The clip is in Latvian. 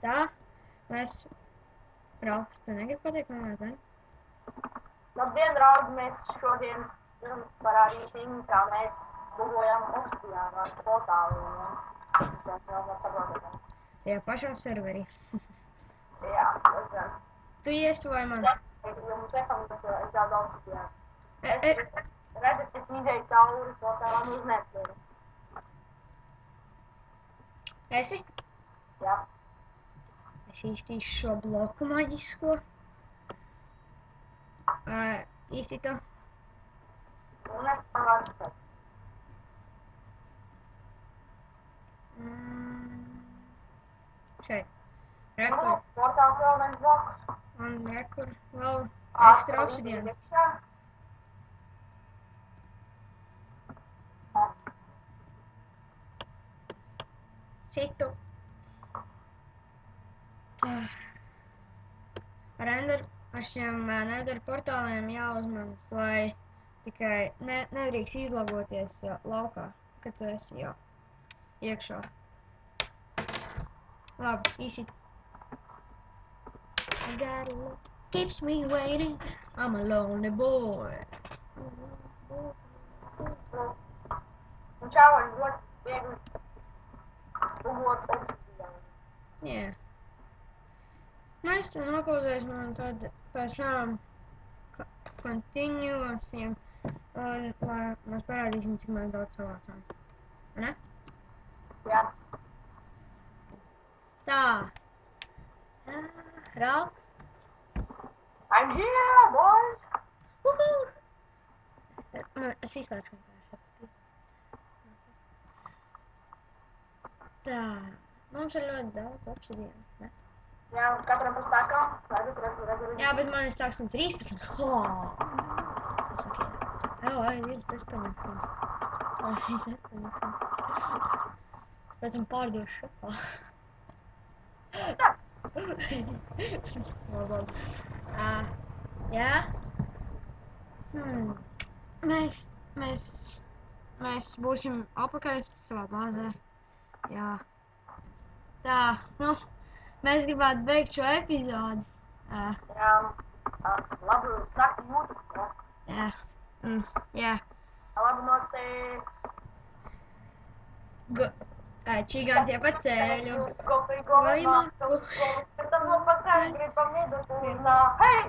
Tā, mēs... Ralf, tu negribi pateikt, ko mēs darām? Labdien, draugi, mēs šodien jums parādīsim, kā mēs būvojam obsidiānu ar portāliem. Tajā pašā serverī. Jā, es gan. Tu iesvoji man. Jums rekomendēju, es daudz obsidiānu. Redzat, es izēju cauri portālam uz netveru. Esi? Jā. Es īstīšu šo bloku maģisko. Īsito. Un es tam varu. Šeit. Rekur. Portāls vēl viens bloks. Un rekur vēl ekstra obsidiānu. Situ. Ar šiem nether portāliem jāuzmanas, lai tikai nedrīkst izlagoties laukā, kad tu esi jau iekšā. Labi, īsi. I got a look, keeps me waiting, I'm a lonely boy. Un čāvaļ ļoti viegli būvot obsidiānu. Jā. Mēs te nopauzēsim un tad pēc tam continuosim un lai mēs parādīsim, cik mēs daudz savācām. Ne? Jā. Tā. Ralf? I'm here, boys! Woohoo! Es izslēgšu vienkārši. Tā. Mums ir ļoti daudz obsidiānas, ne? Jā, un katram pa stākam. Redzu. Jā, bet man ir sāks un 13. Tas ok. Ir tas paņemšanas. Tas paņemšanas. Pēc tam pārdošu šopā. Jā? Mēs būsim apakaļ savā bāzē. Jā. Tā, nu. Mēs gribētu beigt šo epizodi. Jā, labu nakti jūtu. Jā. Jā. Labu nakti. Čigāns jau pa ceļu. Golima. Tam vēl pa ceļu gribam iedot un... Hei!